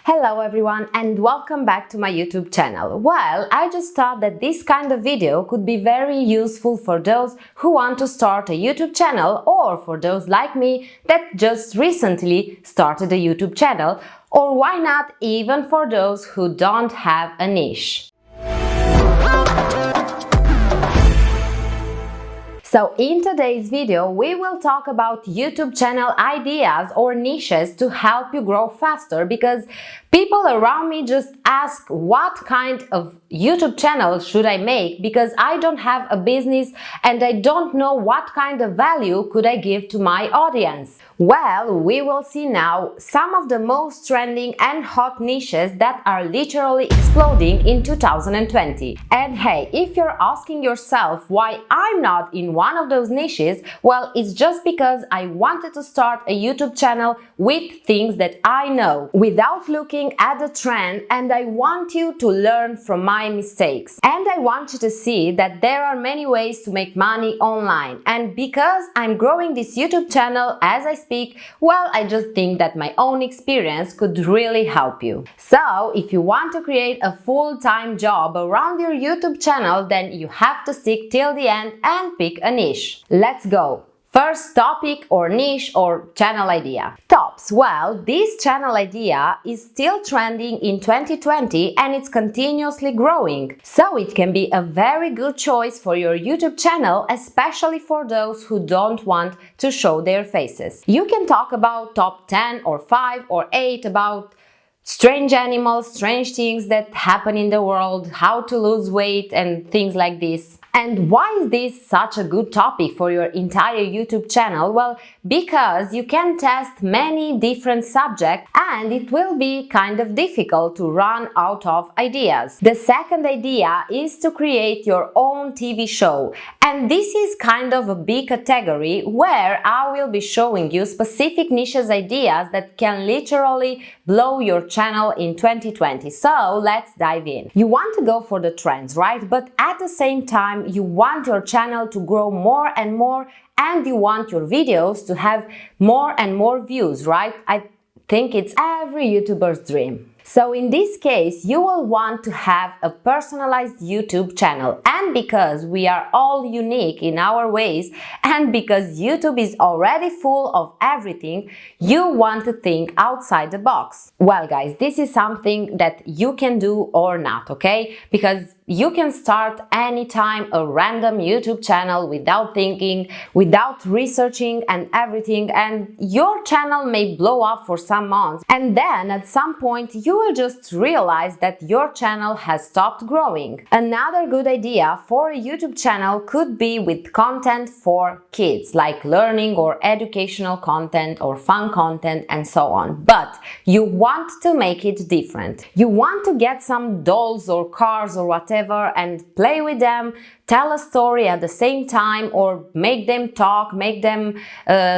Hello everyone and welcome back to my YouTube channel. Well, I just thought that this kind of video could be very useful for those who want to start a YouTube channel, or for those like me that just recently started a YouTube channel, or why not even for those who don't have a niche. So in today's video, we will talk about YouTube channel ideas or niches to help you grow faster, because people around me just ask what kind of YouTube channel should I make, because I don't have a business and I don't know what kind of value could I give to my audience. Well, we will see now some of the most trending and hot niches that are literally exploding in 2020. And hey, if you're asking yourself why I'm not in one of those niches, well, it's just because I wanted to start a YouTube channel with things that I know without looking at the trend, and I want you to learn from my mistakes. And I want you to see that there are many ways to make money online. And because I'm growing this YouTube channel as I speak, well, I just think that my own experience could really help you. So, if you want to create a full-time job around your YouTube channel, then you have to stick till the end and pick a niche. Let's go! First topic or niche or channel idea. Tops. Well, this channel idea is still trending in 2020 and it's continuously growing. So it can be a very good choice for your YouTube channel, especially for those who don't want to show their faces. You can talk about top 10 or 5 or 8 about strange animals, strange things that happen in the world, how to lose weight and things like this. And why is this such a good topic for your entire YouTube channel? Well, because you can test many different subjects and it will be kind of difficult to run out of ideas. The second idea is to create your own TV show. And this is kind of a big category where I will be showing you specific niches ideas that can literally blow your channel in 2020. So let's dive in. You want to go for the trends, right? But at the same time, you want your channel to grow more and more, and you want your videos to have more and more views, right? I think it's every YouTuber's dream. So in this case, you will want to have a personalized YouTube channel. And because we are all unique in our ways, and because YouTube is already full of everything, you want to think outside the box. Well, guys, this is something that you can do or not, okay? Because you can start anytime a random YouTube channel without thinking, without researching and everything, and your channel may blow up for some months, and then at some point you will just realize that your channel has stopped growing. Another good idea for a YouTube channel could be with content for kids, like learning or educational content or fun content and so on. But you want to make it different. You want to get some dolls or cars or whatever and play with them, tell a story at the same time, or make them talk, make them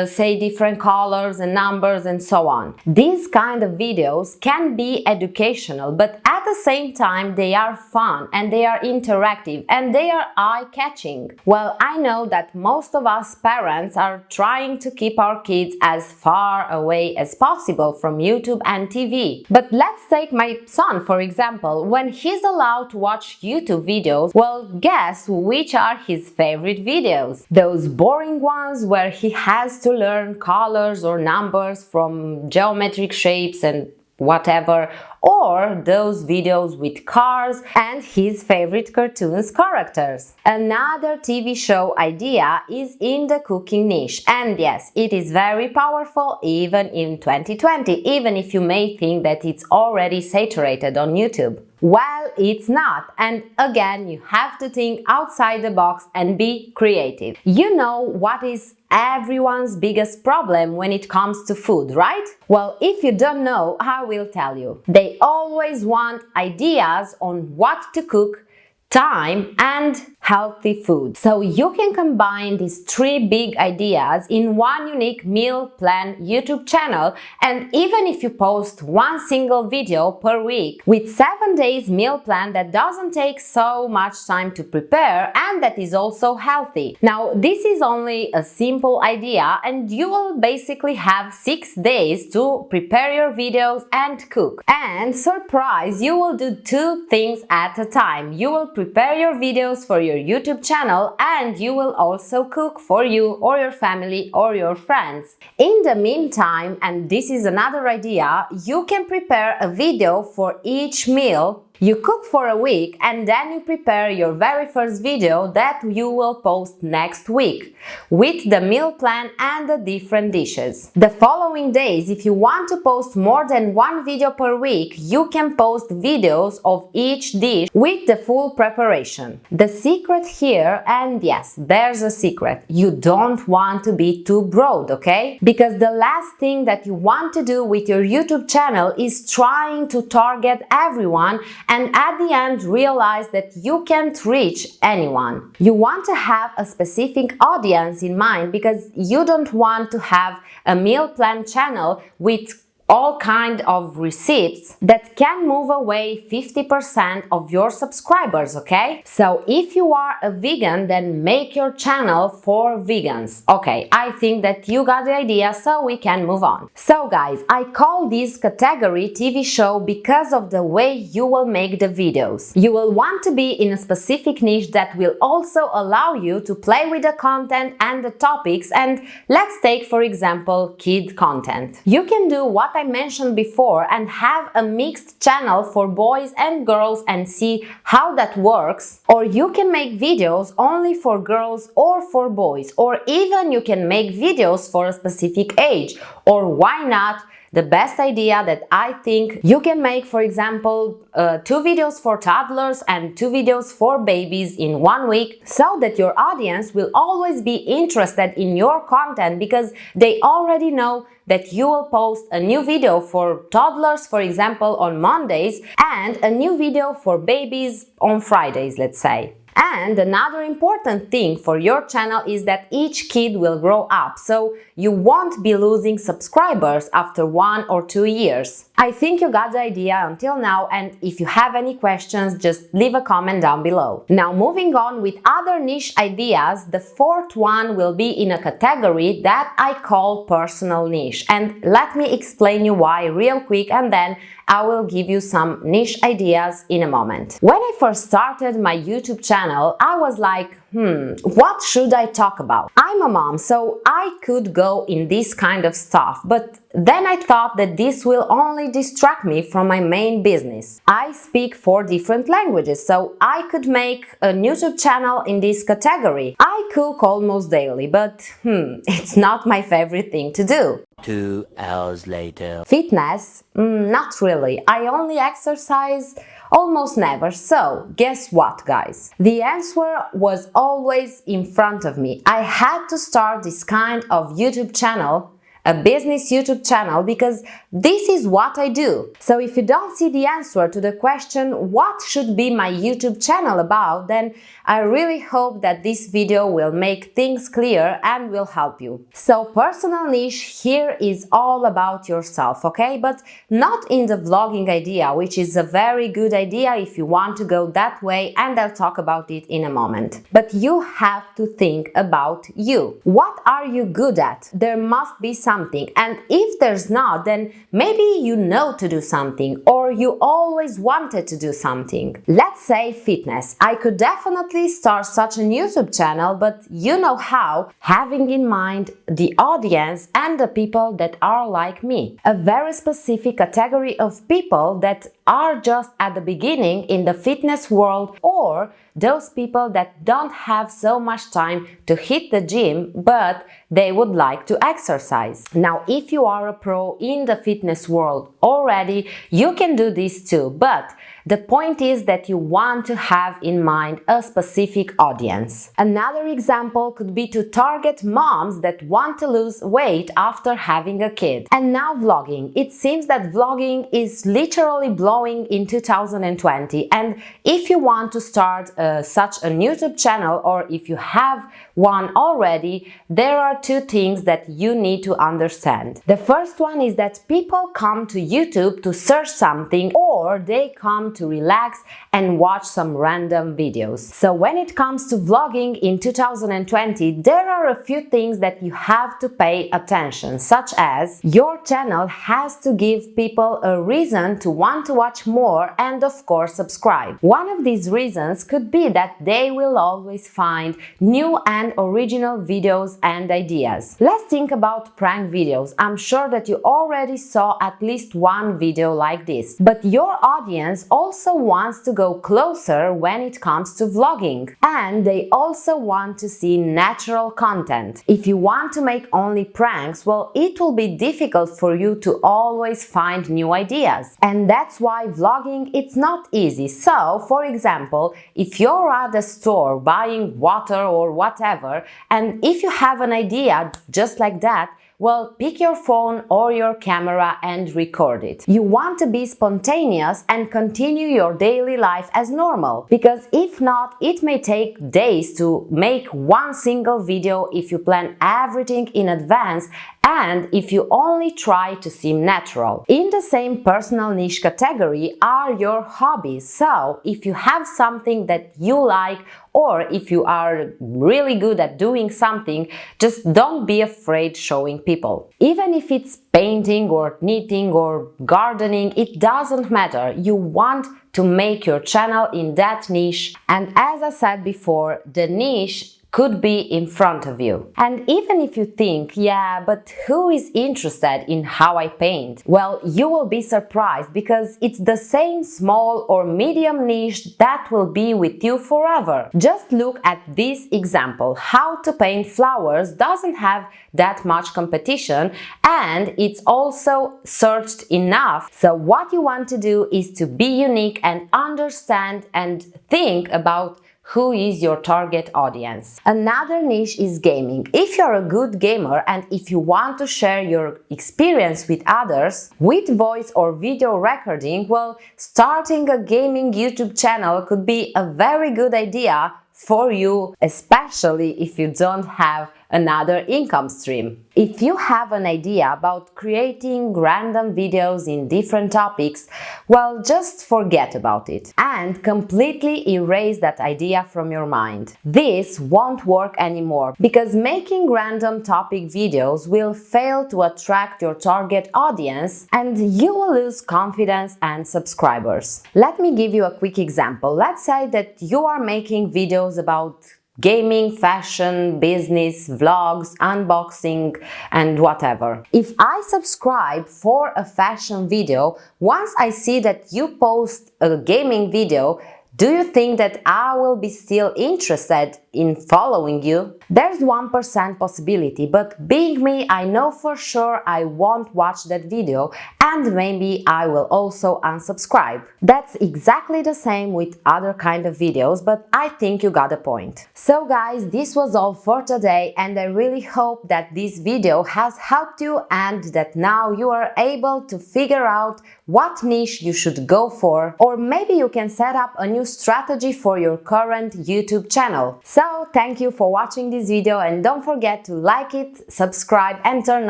say different colors and numbers and so on. These kind of videos can be educational, but at the same time they are fun and they are interactive and they are eye-catching. Well, I know that most of us parents are trying to keep our kids as far away as possible from YouTube and TV. But let's take my son, for example. When he's allowed to watch YouTube videos, well, guess which are his favorite videos? Those boring ones where he has to learn colors or numbers from geometric shapes and whatever, or those videos with cars and his favorite cartoons characters. Another TV show idea is in the cooking niche, and yes, it is very powerful even in 2020, even if you may think that it's already saturated on YouTube. Well, it's not, and again, you have to think outside the box and be creative. You know what is everyone's biggest problem when it comes to food, right? Well, if you don't know, I will tell you. They always want ideas on what to cook time, and healthy food. So you can combine these three big ideas in one unique meal plan YouTube channel, and even if you post one single video per week with 7 days meal plan that doesn't take so much time to prepare and that is also healthy. Now this is only a simple idea and you will basically have 6 days to prepare your videos and cook. And surprise, you will do 2 things at a time. You will prepare your videos for your YouTube channel and you will also cook for you or your family or your friends. In the meantime, and this is another idea, you can prepare a video for each meal. You cook for a week and then you prepare your very first video that you will post next week with the meal plan and the different dishes. The following days, if you want to post more than one video per week, you can post videos of each dish with the full preparation. The secret here, and yes, there's a secret, you don't want to be too broad, okay? Because the last thing that you want to do with your YouTube channel is trying to target everyone and at the end realize that you can't reach anyone. You want to have a specific audience in mind because you don't want to have a meal plan channel with all kind of recipes that can move away 50% of your subscribers, okay? So if you are a vegan, then make your channel for vegans. Okay, I think that you got the idea, so we can move on. So guys, I call this category TV show because of the way you will make the videos. You will want to be in a specific niche that will also allow you to play with the content and the topics, and let's take for example kid content. You can do what I mentioned before and have a mixed channel for boys and girls and see how that works, or you can make videos only for girls or for boys, or even you can make videos for a specific age, or why not, the best idea that I think you can make, for example, 2 videos for toddlers and 2 videos for babies in 1 week, so that your audience will always be interested in your content because they already know that you will post a new video for toddlers, for example, on Mondays and a new video for babies on Fridays, let's say. And another important thing for your channel is that each kid will grow up, so you won't be losing subscribers after 1 or 2 years. I think you got the idea until now, and if you have any questions, just leave a comment down below. Now moving on with other niche ideas, the 4th one will be in a category that I call personal niche. And let me explain you why real quick, and then I will give you some niche ideas in a moment. When I first started my YouTube channel, I was like, what should I talk about? I'm a mom, so I could go in this kind of stuff, but then I thought that this will only distract me from my main business. I speak 4 different languages, so I could make a YouTube channel in this category. I cook almost daily, but it's not my favorite thing to do. 2 hours later. Fitness? Not really. I only exercise almost never. So, guess what, guys? The answer was always in front of me. I had to start this kind of YouTube channel, a business YouTube channel, because this is what I do. So if you don't see the answer to the question what should be my YouTube channel about, then I really hope that this video will make things clear and will help you. So personal niche here is all about yourself, okay? But not in the vlogging idea, which is a very good idea if you want to go that way, and I'll talk about it in a moment. But you have to think about you. What are you good at? There must be something, and if there's not, then maybe you know to do something, or you always wanted to do something. Let's say fitness. I could definitely start such a YouTube channel, but you know how, having in mind the audience and the people that are like me. A very specific category of people that are just at the beginning in the fitness world, or those people that don't have so much time to hit the gym, but they would like to exercise. Now, if you are a pro in the fitness world already, you can do this too, but The point is that you want to have in mind a specific audience. Another example could be to target moms that want to lose weight after having a kid. And now vlogging. It seems that vlogging is literally blowing in 2020, and if you want to start such an YouTube channel, or if you have one already, there are two things that you need to understand. The first one is that people come to YouTube to search something, or they come to relax and watch some random videos. So when it comes to vlogging in 2020, there are a few things that you have to pay attention, such as your channel has to give people a reason to want to watch more and of course subscribe. One of these reasons could be that they will always find new and original videos and ideas. Let's think about prank videos. I'm sure that you already saw at least one video like this. But your audience also wants to go closer when it comes to vlogging, and they also want to see natural content. If you want to make only pranks, well, it will be difficult for you to always find new ideas. And that's why vlogging, it's not easy. So, for example, if you're at a store buying water or whatever, and if you have an idea just like that, well, pick your phone or your camera and record it. You want to be spontaneous and continue your daily life as normal, because if not, it may take days to make one single video if you plan everything in advance and if you only try to seem natural. In the same personal niche category are your hobbies. So, if you have something that you like, or if you are really good at doing something, just don't be afraid showing people. Even if it's painting or knitting or gardening, it doesn't matter. You want to make your channel in that niche, and as I said before, the niche could be in front of you. And even if you think, yeah, but who is interested in how I paint? Well, you will be surprised, because it's the same small or medium niche that will be with you forever. Just look at this example. How to paint flowers doesn't have that much competition, and it's also searched enough. So what you want to do is to be unique and understand and think about who is your target audience. Another niche is gaming. If you're a good gamer and if you want to share your experience with others with voice or video recording, well, starting a gaming YouTube channel could be a very good idea for you, especially if you don't have another income stream. If you have an idea about creating random videos in different topics, well, just forget about it and completely erase that idea from your mind. This won't work anymore, because making random topic videos will fail to attract your target audience and you will lose confidence and subscribers. Let me give you a quick example. Let's say that you are making videos about gaming, fashion, business, vlogs, unboxing, and whatever. If I subscribe for a fashion video, once I see that you post a gaming video, do you think that I will be still interested in following you? There's 1% possibility, but being me, I know for sure I won't watch that video and maybe I will also unsubscribe. That's exactly the same with other kind of videos, but I think you got the point. So guys, this was all for today, and I really hope that this video has helped you and that now you are able to figure out what niche you should go for, or maybe you can set up a new strategy for your current YouTube channel. So thank you for watching this video, and don't forget to like it, subscribe and turn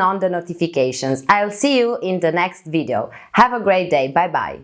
on the notifications. I'll see you in the next video. Have a great day. Bye bye.